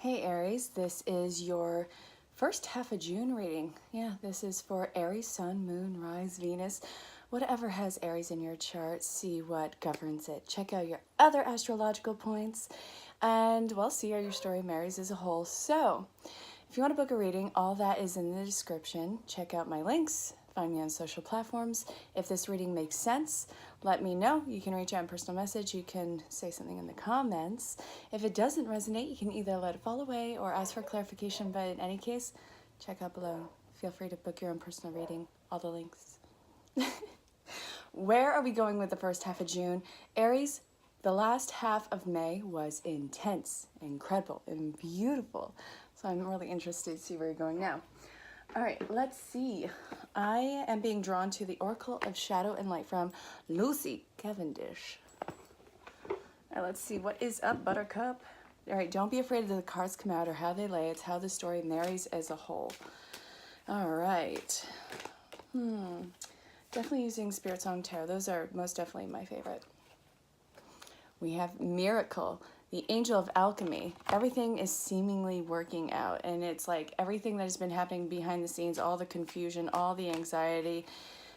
Hey Aries, this is your first half of June reading. Yeah, this is for Aries, Sun, Moon, Rise, Venus, whatever has Aries in your chart, see what governs it. Check out your other astrological points and, well, see how your story marries as a whole. So, if you want to book a reading, all that is in the description. Check out my links, find me on social platforms. If this reading makes sense, let me know. You can reach out in personal message. You can say something in the comments. If it doesn't resonate, you can either let it fall away or ask for clarification. But in any case, check out below. Feel free to book your own personal reading. All the links. Where are we going with the first half of June? Aries, the last half of May was intense, incredible, and beautiful. So I'm really interested to see where you're going now. All right, let's see. I am being drawn to the Oracle of Shadow and Light from Lucy Cavendish. All right, let's see. What is up, Buttercup? All right, don't be afraid that the cards come out or how they lay. It's how the story marries as a whole. All right. Definitely using Spirit Song Tarot. Those are most definitely my favorite. We have Miracle, the Angel of Alchemy. Everything is seemingly working out, and it's like everything that has been happening behind the scenes, all the confusion, all the anxiety,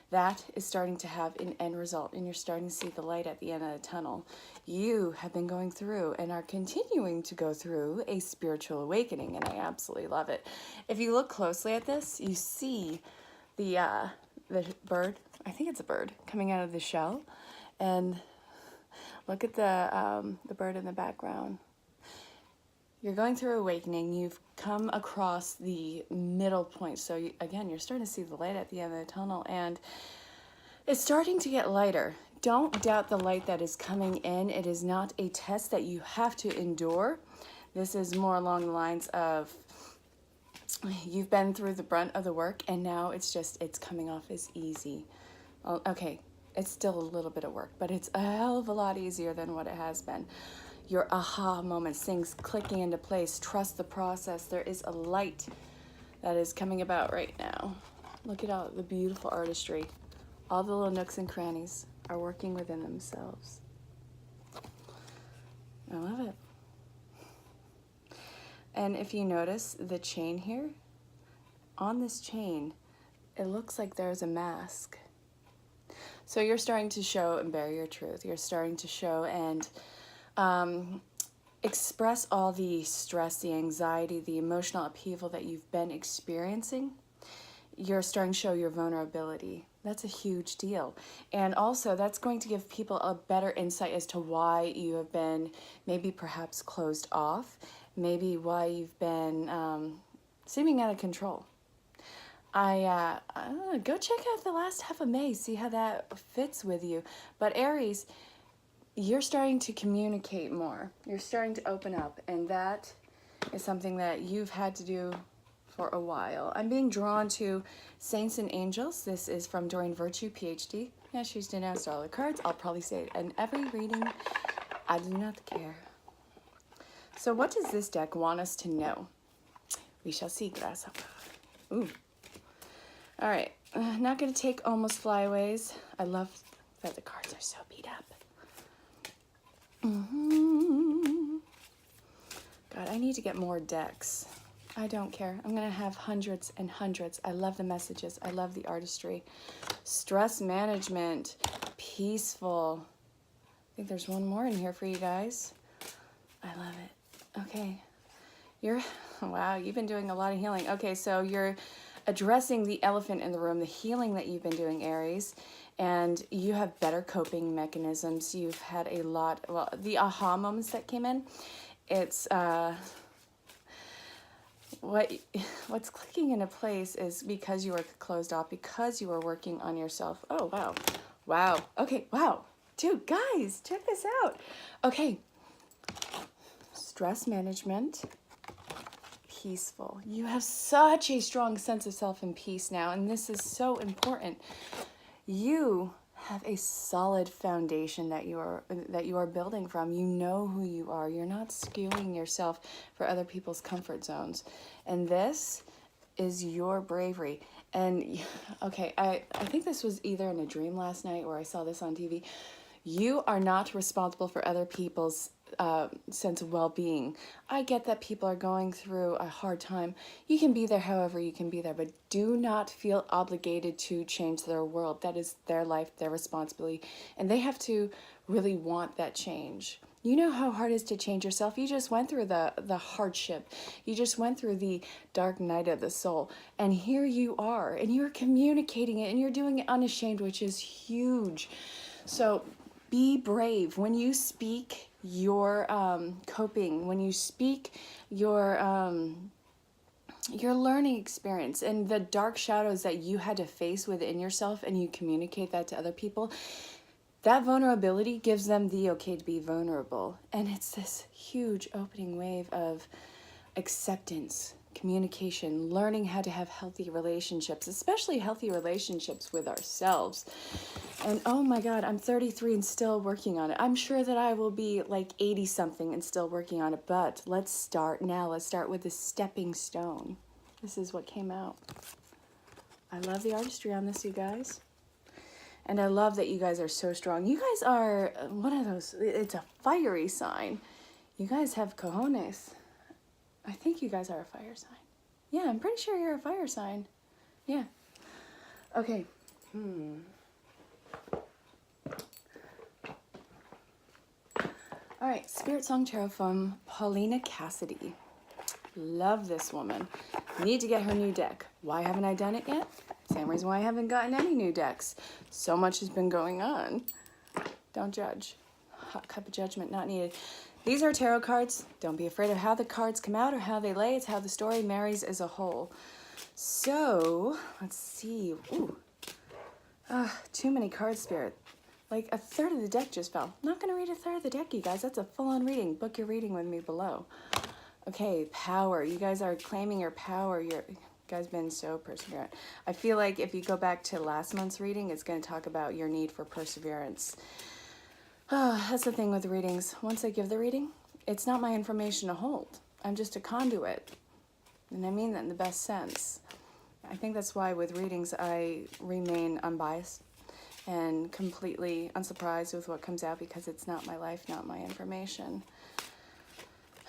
that is starting to have an end result, and you're starting to see the light at the end of the tunnel. You have been going through and are continuing to go through a spiritual awakening, and I absolutely love it. If you look closely at this, you see the bird, I think it's a bird, coming out of the shell, and look at the bird in the background. You're going through awakening. You've come across the middle point. So again, you're starting to see the light at the end of the tunnel, and it's starting to get lighter. Don't doubt the light that is coming in. It is not a test that you have to endure. This is more along the lines of you've been through the brunt of the work, and now it's coming off as easy. Well, okay. It's still a little bit of work, but it's a hell of a lot easier than what it has been. Your aha moments, things clicking into place, trust the process. There is a light that is coming about right now. Look at all the beautiful artistry. All the little nooks and crannies are working within themselves. I love it. And if you notice the chain here, on this chain, it looks like there's a mask. So you're starting to show and bear your truth. You're starting to show and express all the stress, the anxiety, the emotional upheaval that you've been experiencing. You're starting to show your vulnerability. That's a huge deal. And also that's going to give people a better insight as to why you have been maybe perhaps closed off, maybe why you've been seeming out of control. Go check out the last half of May, see how that fits with you. But Aries, you're starting to communicate more. You're starting to open up, and that is something that you've had to do for a while. I'm being drawn to Saints and Angels. This is from Doreen Virtue, PhD. Yeah, she's denounced all the cards. I'll probably say it in every reading. I do not care. So what does this deck want us to know? We shall see, Grasshopper. Ooh. All right, not going to take almost flyaways. I love that the cards are so beat up. God, I need to get more decks. I don't care. I'm going to have hundreds and hundreds. I love the messages. I love the artistry. Stress management, peaceful. I think there's one more in here for you guys. I love it. Okay. Wow, you've been doing a lot of healing. Okay, so you're addressing the elephant in the room, the healing that you've been doing, Aries, and you have better coping mechanisms. You've had a lot, well, the aha moments that came in, it's, what's clicking into place is because you were closed off, because you were working on yourself. Oh, wow. Wow. Okay, wow. Dude, guys, check this out. Okay. Stress management. Peaceful. You have such a strong sense of self and peace now, and this is so important. You have a solid foundation that you are building from. You know who you are. You're not skewing yourself for other people's comfort zones, and this is your bravery. And okay, I think this was either in a dream last night or I saw this on TV. You are not responsible for other people's sense of well-being. I get that people are going through a hard time. You can be there however you can be there, but do not feel obligated to change their world. That is their life, their responsibility, and they have to really want that change. You know how hard it is to change yourself. You just went through the hardship. You just went through the dark night of the soul. And here you are, and you're communicating it, and you're doing it unashamed, which is huge. So be brave. When you speak your coping, when you speak your learning experience and the dark shadows that you had to face within yourself, and you communicate that to other people, that vulnerability gives them the okay to be vulnerable. And it's this huge opening wave of acceptance, communication, learning how to have healthy relationships, especially healthy relationships with ourselves. And oh my God, I'm 33 and still working on it. I'm sure that I will be like 80 something and still working on it, but let's start now. Let's start with the stepping stone. This is what came out. I love the artistry on this, you guys. And I love that you guys are so strong. You guys are one of those, it's a fiery sign. You guys have cojones. I think you guys are a fire sign. Yeah, I'm pretty sure you're a fire sign. Yeah. Okay. All right, Spirit Song Tarot from Paulina Cassidy. Love this woman. Need to get her new deck. Why haven't I done it yet? Same reason why I haven't gotten any new decks. So much has been going on. Don't judge. Hot cup of judgment not needed. These are tarot cards. Don't be afraid of how the cards come out or how they lay. It's how the story marries as a whole. So, let's see. Ooh. Too many cards, Spirit. Like a third of the deck just fell. Not going to read a third of the deck, you guys. That's a full-on reading. Book your reading with me below. Okay, power. You guys are claiming your power. You guys been so perseverant. I feel like if you go back to last month's reading, it's going to talk about your need for perseverance. That's the thing with readings. Once I give the reading, it's not my information to hold. I'm just a conduit. And I mean that in the best sense. I think that's why with readings, I remain unbiased and completely unsurprised with what comes out, because it's not my life, not my information.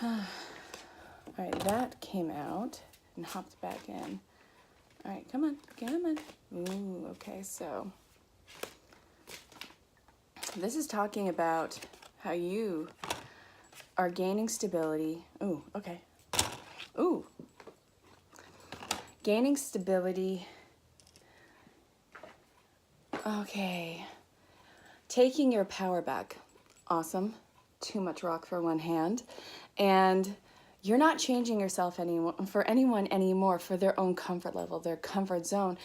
All right, that came out and hopped back in. All right, come on, come on. Ooh, okay, so this is talking about how you are gaining stability. Ooh, okay. Ooh. Gaining stability. Okay. Taking your power back. Awesome. Too much rock for one hand. And you're not changing yourself for anyone anymore for their own comfort level, their comfort zone.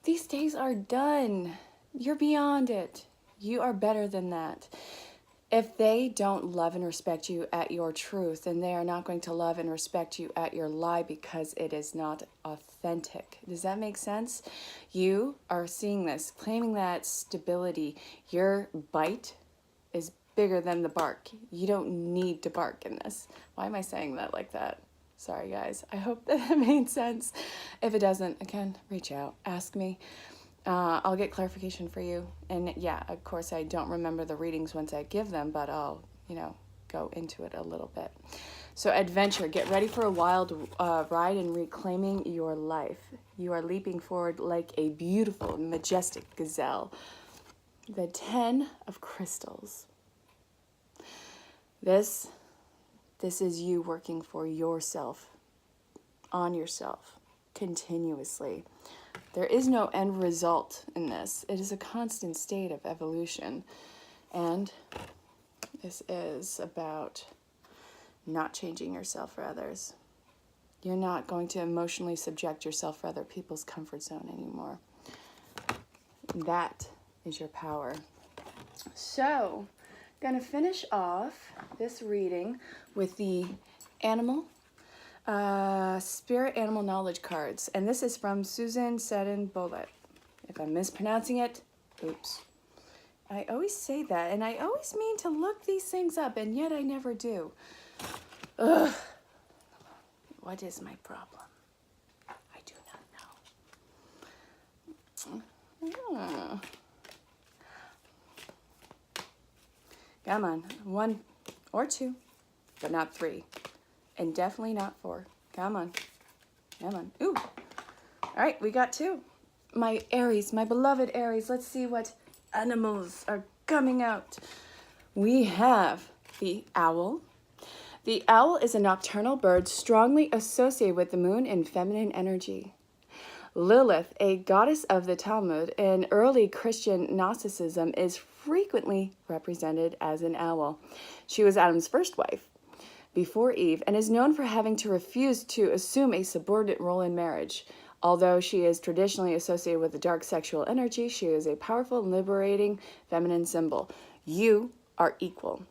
These days are done. You're beyond it. You are better than that. If they don't love and respect you at your truth, then they are not going to love and respect you at your lie, because it is not authentic. Does that make sense? You are seeing this, claiming that stability. Your bite is bigger than the bark. You don't need to bark in this. Why am I saying that like that? Sorry, guys. I hope that made sense. If it doesn't, again, reach out. Ask me. I'll get clarification for you. And yeah, of course, I don't remember the readings once I give them, but I'll, go into it a little bit. So adventure, get ready for a wild ride in reclaiming your life. You are leaping forward like a beautiful, majestic gazelle. The 10 of Crystals. This is you working for yourself, on yourself, continuously. There is no end result in this. It is a constant state of evolution. And this is about not changing yourself for others. You're not going to emotionally subject yourself for other people's comfort zone anymore. That is your power. So, I'm going to finish off this reading with the Spirit Animal Knowledge cards. And this is from Susan Seddon-Bullitt. If I'm mispronouncing it, oops. I always say that, and I always mean to look these things up, and yet I never do. Ugh. What is my problem? I do not know. Come on. One or 2, but not 3. And definitely not 4. Come on. Come on. Ooh. All right, we got 2. My Aries, my beloved Aries. Let's see what animals are coming out. We have the owl. The owl is a nocturnal bird strongly associated with the moon and feminine energy. Lilith, a goddess of the Talmud in early Christian Gnosticism, is frequently represented as an owl. She was Adam's first wife before Eve and is known for having to refuse to assume a subordinate role in marriage. Although she is traditionally associated with the dark sexual energy, she is a powerful, liberating feminine symbol. You are equal.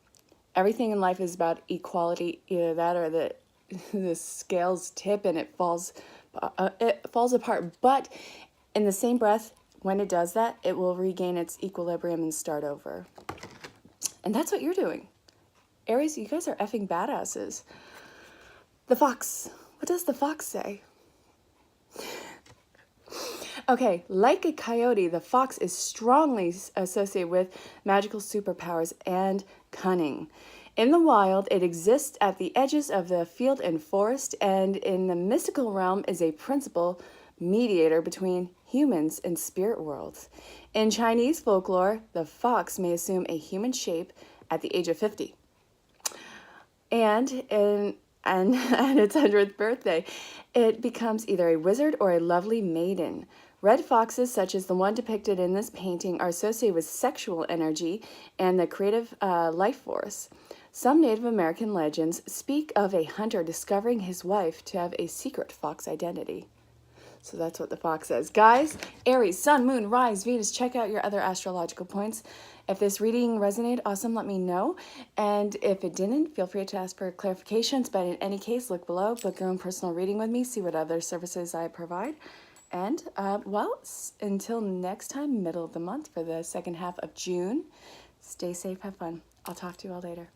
Everything in life is about equality. Either that or the scales tip and it falls apart. But in the same breath, when it does that, it will regain its equilibrium and start over. And that's what you're doing. Aries, you guys are effing badasses. The fox. What does the fox say? Okay, like a coyote, the fox is strongly associated with magical superpowers and cunning. In the wild, it exists at the edges of the field and forest, and in the mystical realm is a principal mediator between humans and spirit worlds. In Chinese folklore, the fox may assume a human shape at the age of 50. And at its 100th birthday, it becomes either a wizard or a lovely maiden. Red foxes, such as the one depicted in this painting, are associated with sexual energy and the creative life force. Some Native American legends speak of a hunter discovering his wife to have a secret fox identity. So that's what the fox says. Guys, Aries, Sun, Moon, Rise, Venus, check out your other astrological points. If this reading resonated, awesome, let me know. And if it didn't, feel free to ask for clarifications. But in any case, look below, book your own personal reading with me, see what other services I provide. And, well, until next time, middle of the month for the second half of June, stay safe, have fun. I'll talk to you all later.